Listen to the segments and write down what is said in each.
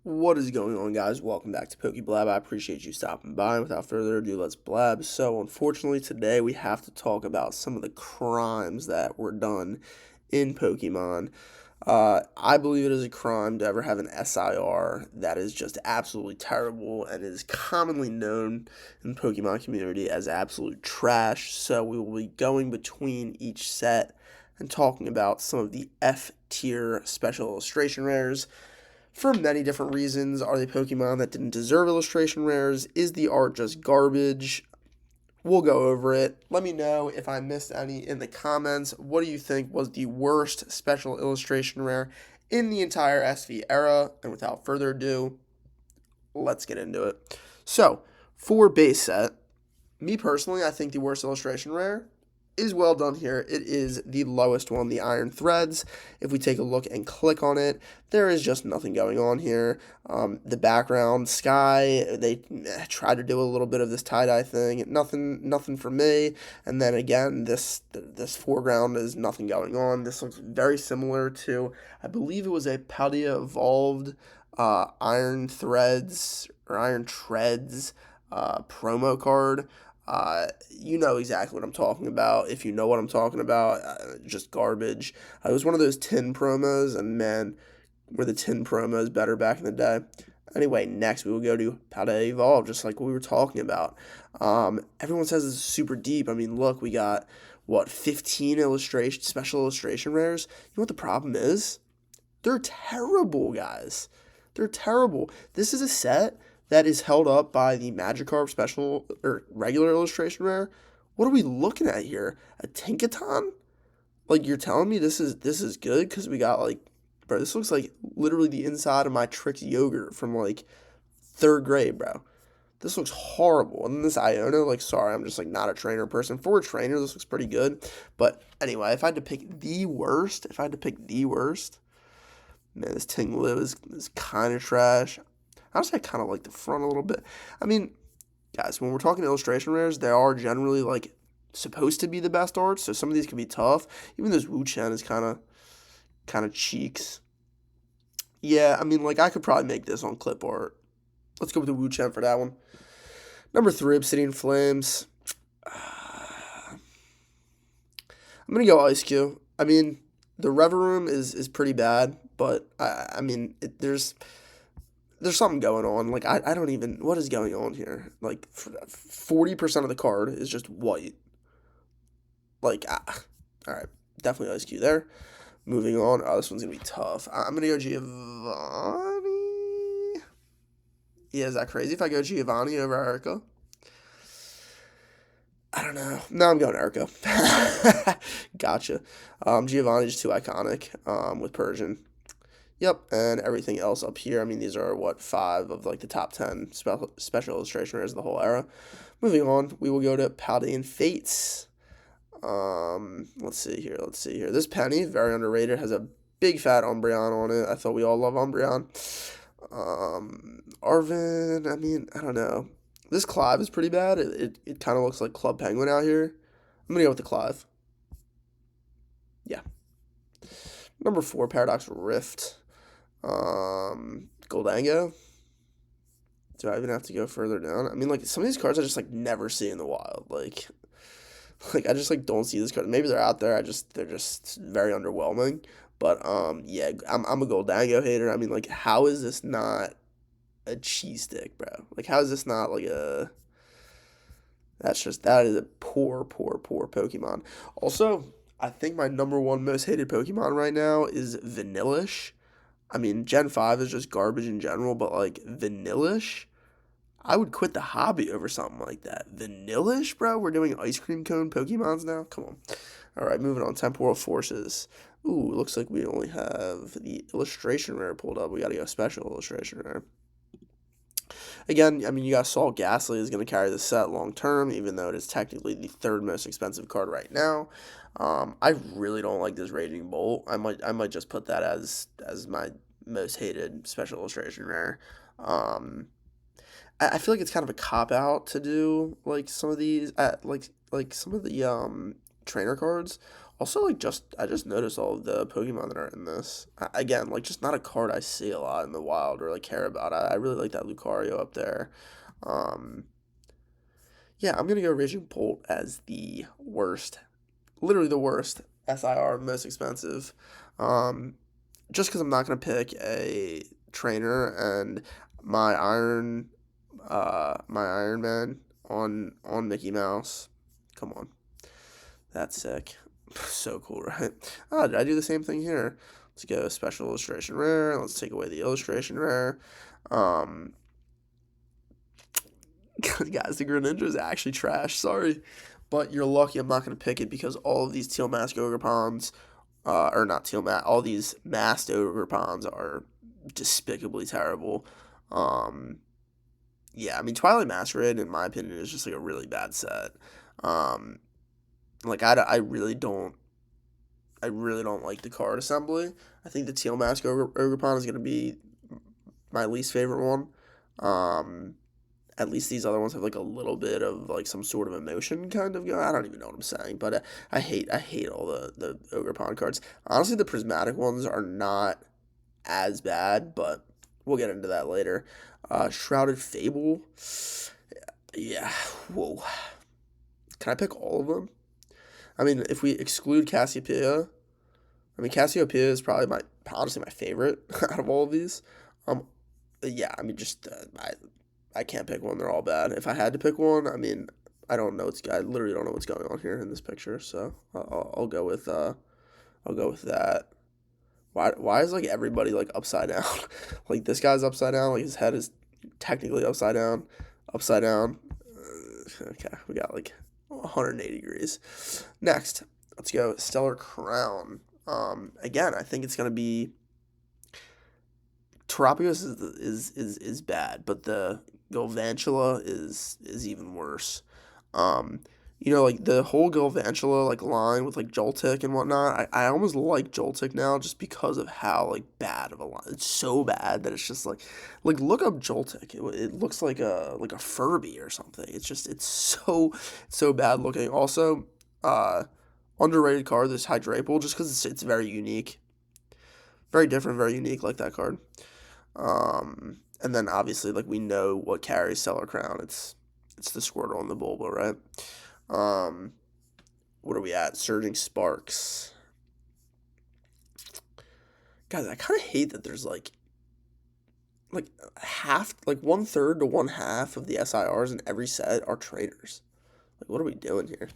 What is going on, guys? Welcome back to Blab. I appreciate you stopping by. Without further ado, let's blab. So, unfortunately, today we have to talk about some of the crimes that were done in Pokemon. I believe it is a crime to ever have an SIR that is just absolutely terrible and is commonly known in the Pokemon community as absolute trash. So, we will be going between each set and talking about some of the F tier special illustration rares for many different reasons. Are they Pokemon that didn't deserve illustration rares? Is the art just garbage? We'll go over it. Let me know if I missed any in the comments. What do you think was the worst special illustration rare in the entire SV era? And without further ado, let's get into it. So, for base set, me personally, I think the worst illustration rare is well done here. It is the lowest one, the Iron Threads. If we take a look and click on it, there is just nothing going on here. The background, sky, they try to do a little bit of this tie-dye thing. Nothing for me. And then again, this foreground is nothing going on. This looks very similar to, I believe it was a Paldea Evolved Iron Threads or Iron Treads promo card. You know exactly what I'm talking about. If you know what I'm talking about, just garbage. It was one of those tin promos, and man, were the tin promos better back in the day. Anyway, next we will go to Paldea Evolve, just like what we were talking about. Everyone says it's super deep. I mean, look, we got, 15 special illustration rares? You know what the problem is? They're terrible, guys. They're terrible. This is a set that is held up by the Magikarp special or regular illustration rare. What are we looking at here? A Tinkaton? Like, you're telling me this is good? Because we got, bro, this looks like literally the inside of my Trix yogurt from, 3rd grade, bro. This looks horrible. And then this Iona, sorry, I'm just, not a trainer person. For a trainer, this looks pretty good. But anyway, if I had to pick the worst, man, this Ting Liv is kind of trash. Honestly, I kind of like the front a little bit. I mean, guys, when we're talking illustration rares, they are generally, supposed to be the best art, so some of these can be tough. Even this Wu Chen is kind of cheeks. Yeah, I mean, I could probably make this on clip art. Let's go with the Wu Chen for that one. Number 3, Obsidian Flames. I'm going to go Ice Cube. I mean, the Reverum is pretty bad, but, I mean, there's something going on. I don't even, what is going on here? 40% of the card is just white. All right, definitely Ice Cube there. Moving on. Oh, this one's going to be tough. I'm going to go Giovani. Yeah, is that crazy if I go Giovani over Erica? I don't know. No, I'm going Erica. Gotcha. Giovanni is too iconic with Persian. Yep, and everything else up here. I mean, these are, 5 of, the top 10 special illustration rares of the whole era. Moving on, we will go to Paladian Fates. Let's see here. This penny, very underrated, has a big fat Umbreon on it. I thought we all love Umbreon. Arvin, I mean, I don't know. This Clive is pretty bad. It kind of looks like Club Penguin out here. I'm going to go with the Clive. Yeah. Number 4, Paradox Rift. Goldango. Do I even have to go further down? I mean, some of these cards I just, never see in the wild. I just, don't see this card. Maybe they're out there. They're just very underwhelming. But, yeah, I'm a Goldango hater. I mean, how is this not a cheese stick, bro? How is this not, that is a poor Pokemon. Also, I think my number 1 most hated Pokemon right now is Vanillish. I mean, Gen 5 is just garbage in general, but, Vanillish, I would quit the hobby over something like that. Vanillish, bro? We're doing ice cream cone Pokemons now? Come on. All right, moving on. Temporal Forces. Ooh, looks like we only have the illustration rare pulled up. We got to go special illustration rare. Again, I mean, you got Saul Ghastly is going to carry the set long term, even though it is technically the 3rd most expensive card right now. I really don't like this Raging Bolt. I might just put that as my most hated special illustration rare. I feel like it's kind of a cop out to do some of these some of the trainer cards. Also, like, I just noticed all of the Pokemon that are in this. Again, like, just not a card I see a lot in the wild or, like, care about. I really like that Lucario up there. Um, yeah, I'm gonna go Raging Bolt as the worst, literally the worst SIR, most expensive. Um, just because I'm not gonna pick a trainer and my Iron, my Iron Man on Mickey Mouse. Come on, that's sick. So cool, right? Oh, did I do the same thing here? Let's go special illustration rare. Let's take away the illustration rare. Um, guys, the Greninja is actually trash. Sorry, but you're lucky I'm not going to pick it because all of these Teal Mask Ogerpons, or not Teal Mask, all these masked Ogerpons are despicably terrible. Um, yeah, I mean Twilight Masquerade, in my opinion, is just like a really bad set. Um, like I really don't like the card assembly. I think the Teal Mask Ogerpon is going to be my least favorite one. Um, at least these other ones have like a little bit of like some sort of emotion kind of going. I don't even know what I'm saying, but I hate all the Ogerpon cards. Honestly, the prismatic ones are not as bad, but we'll get into that later. Shrouded Fable, yeah, whoa. Can I pick all of them? I mean, if we exclude Cassiopeia, I mean Cassiopeia is probably honestly my favorite out of all of these. Um, yeah, I mean just I can't pick one. They're all bad. If I had to pick one, I mean I literally don't know what's going on here in this picture. So I'll go with that. Why is like everybody like upside down? Like this guy's upside down. Like his head is technically upside down. Upside down. Okay, we got like 180 degrees. Next, let's go Stellar Crown. Again, I think it's gonna be Terrapios is bad, but the Galvantula is even worse. Um, like the whole Galvantula like line with like Joltik and whatnot. I almost like Joltik now just because of how like bad of a line. It's so bad that it's just like look up Joltik. It looks like a Furby or something. It's so bad looking. Also, underrated card this Hydrapal just because it's very unique, very different, very unique like that card. And then obviously, like we know what carries Stellar Crown. It's the Squirtle and the Bulba, right? Um, what are we at? Surging Sparks. Guys, I kind of hate that there's like half, like 1/3 to 1/2 of the SIRs in every set are trainers. Like, what are we doing here?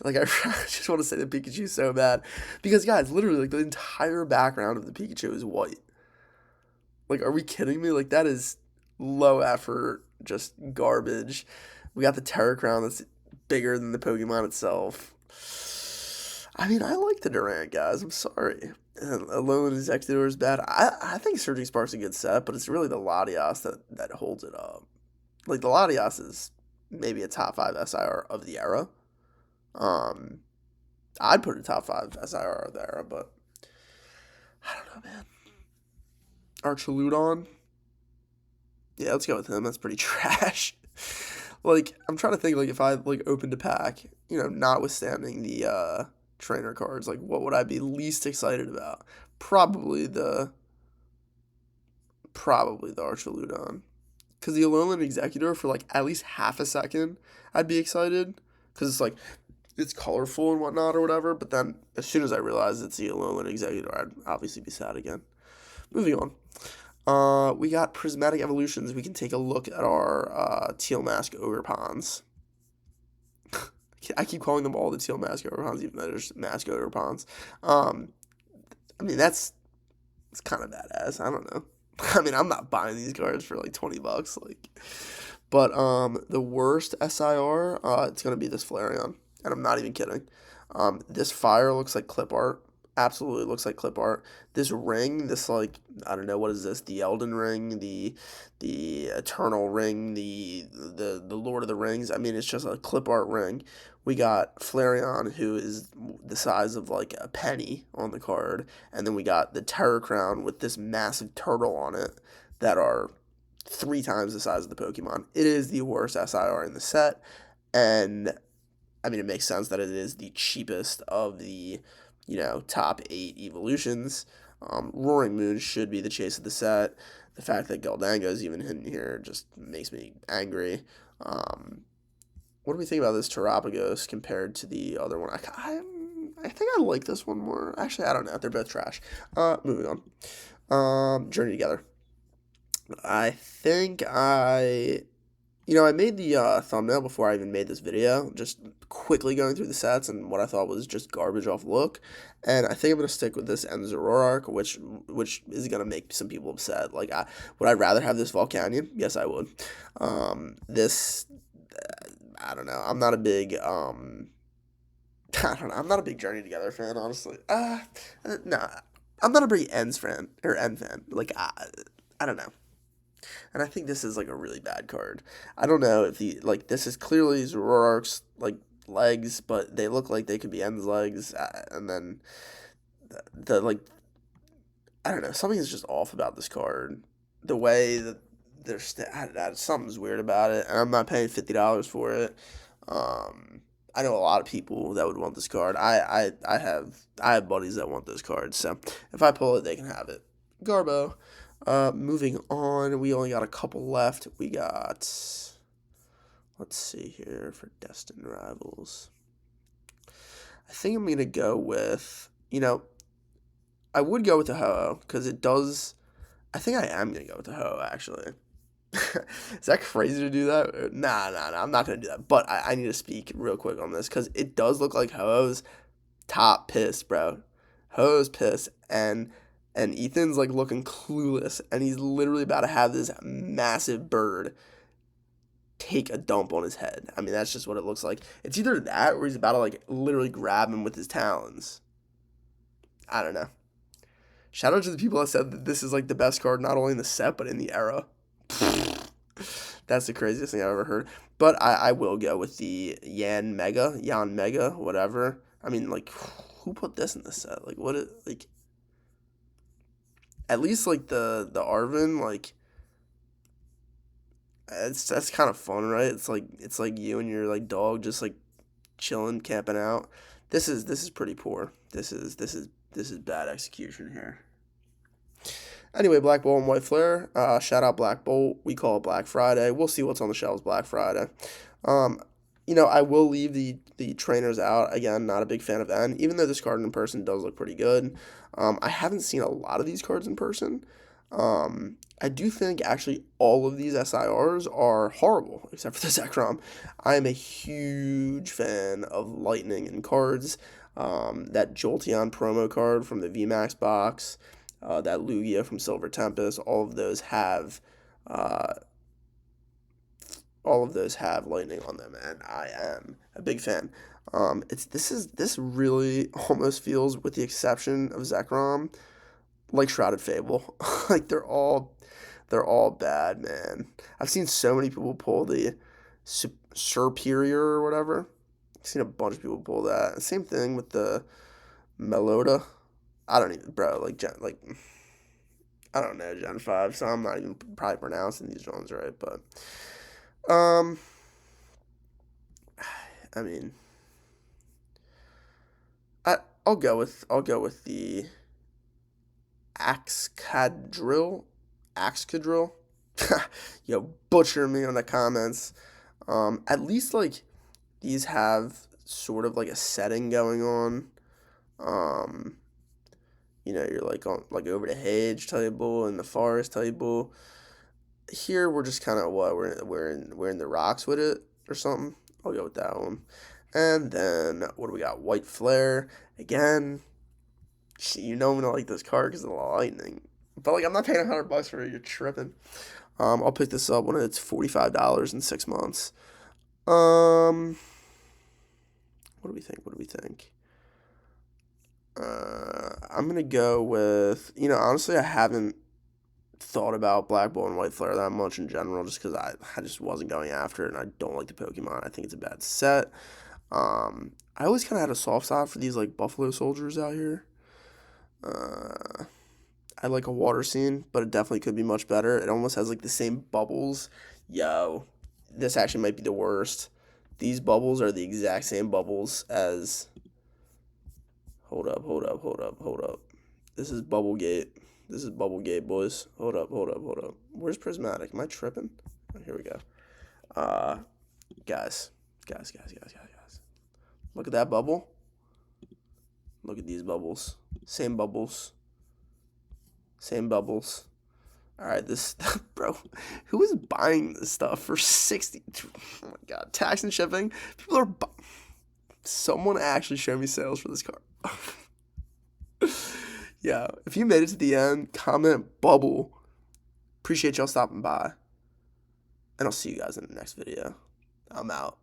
Like I just want to say the Pikachu so bad because guys, literally like the entire background of the Pikachu is white. Like, are we kidding me? Like that is low effort, just garbage. We got the Terra Crown that's bigger than the Pokemon itself. I mean, I like the Durant guys. I'm sorry. And Alone Executor is bad. I think Surging Spark's a good set, but it's really the Latias that holds it up. Like the Latias is maybe a top 5 SIR of the era. I'd put a top 5 SIR of the era, but I don't know, man. Archaludon. Yeah, let's go with him. That's pretty trash. Like, I'm trying to think, like, if I, like, opened a pack, notwithstanding the, trainer cards, like, what would I be least excited about? Probably the Archaludon. Because the Alolan Executor, for, like, at least half a second, I'd be excited. Because it's, like, it's colorful and whatnot or whatever, but then as soon as I realize it's the Alolan Executor, I'd obviously be sad again. Moving on. We got Prismatic Evolutions. We can take a look at our Teal Mask Ogerpons. I keep calling them all the Teal Mask Ogerpons, even though there's Mask Ogerpons. I mean, it's kind of badass. I don't know. I mean, I'm not buying these cards for like $20. But the worst SIR, it's gonna be this Flareon, and I'm not even kidding. This fire looks like clip art. Absolutely looks like clip art. This ring, this like I don't know what is this? The Elden Ring, the Eternal Ring, the Lord of the Rings. I mean, it's just a clip art ring. We got Flareon, who is the size of like a penny on the card, and then we got the Terror Crown with this massive turtle on it that are 3 times the size of the Pokemon. It is the worst SIR in the set, and I mean, it makes sense that it is the cheapest of the, top 8 evolutions. Roaring Moon should be the chase of the set. The fact that Galdanga is even in here just makes me angry. What do we think about this Terapagos compared to the other one? I think I like this one more. Actually, I don't know. They're both trash. Moving on. Journey Together. I think I made the thumbnail before I even made this video, just quickly going through the sets and what I thought was just garbage off look. And I think I'm going to stick with this End Zoroark, which is going to make some people upset. Like, would I rather have this Volcanion? Yes, I would. This, I don't know. I'm not a big, I don't know. I'm not a big Journey Together fan, honestly. No. I'm not a big End fan. Like, I don't know. And I think this is like a really bad card. I don't know if this is clearly Zoroark's like legs, but they look like they could be End's legs. And then the like, I don't know, something is just off about this card. The way that something's weird about it, and I'm not paying $50 for it. I know a lot of people that would want this card. I have buddies that want this card, so if I pull it, they can have it. Garbo. Moving on, we only got a couple left. We got, let's see here for Destined Rivals. I think I'm going to go with, I would go with the Ho-Oh, because it does, I think I am going to go with the Ho-Oh, actually. Is that crazy to do that? Nah, I'm not going to do that. But I need to speak real quick on this, because it does look like Ho-Oh's top piss, bro. Ho-Oh's piss, and Ethan's like looking clueless, and he's literally about to have this massive bird take a dump on his head. I mean, that's just what it looks like. It's either that or he's about to like literally grab him with his talons. I don't know. Shout out to the people that said that this is like the best card, not only in the set, but in the era. That's the craziest thing I've ever heard. But I will go with the Yan Mega, whatever. I mean, like, who put this in the set? Like, what is, like, at least like the Arvin, like, that's kind of fun, right? It's like you and your like dog just like chilling, camping out. This is pretty poor. This is bad execution here. Anyway, Black Bolt and White Flare. Shout out Black Bolt. We call it Black Friday. We'll see what's on the shelves Black Friday. I will leave the trainers out. Again, not a big fan of N, even though this card in person does look pretty good. I haven't seen a lot of these cards in person. I do think actually all of these SIRs are horrible, except for the Zekrom. I am a huge fan of Lightning in cards. That Jolteon promo card from the VMAX box, that Lugia from Silver Tempest, all of those have Lightning on them, and I am a big fan. This really almost feels, with the exception of Zekrom, like Shrouded Fable. Like they're all bad, man. I've seen so many people pull the Superior or whatever. I've seen a bunch of people pull that. Same thing with the Melota. I don't even, bro. I don't know Gen 5, so I'm not even probably pronouncing these ones right, but I mean, I'll go with the Axcadrill. Yo, butcher me on the comments. At least like these have sort of like a setting going on. You're like on like over the hedge table and the forest table. Here we're just kind of we're in the rocks with it or something. I'll go with that one. And then what do we got? White Flare again. I'm gonna like this card because of the lightning. But like I'm not paying $100 for it. You're tripping. I'll pick this up when it's $45 in 6 months. What do we think? I'm gonna go with, honestly, I haven't thought about Black Bolt and White Flare that much in general, just because I just wasn't going after it, and I don't like the Pokemon. I think it's a bad set. I always kind of had a soft spot for these like Buffalo Soldiers out here. had like a water scene, but it definitely could be much better. It almost has like the same bubbles. Yo, this actually might be the worst. These bubbles are the exact same bubbles as. Hold up, hold up, hold up, hold up. This is Bubblegate. This is Bubblegate, boys. Hold up, hold up, hold up. Where's Prismatic? Am I tripping? Oh, here we go. Guys. Look at that bubble. Look at these bubbles. Same bubbles. Same bubbles. All right, this bro, who is buying this stuff for 60? Oh my god, tax and shipping. People are. Someone actually show me sales for this car. Yeah, if you made it to the end, comment bubble. Appreciate y'all stopping by, and I'll see you guys in the next video. I'm out.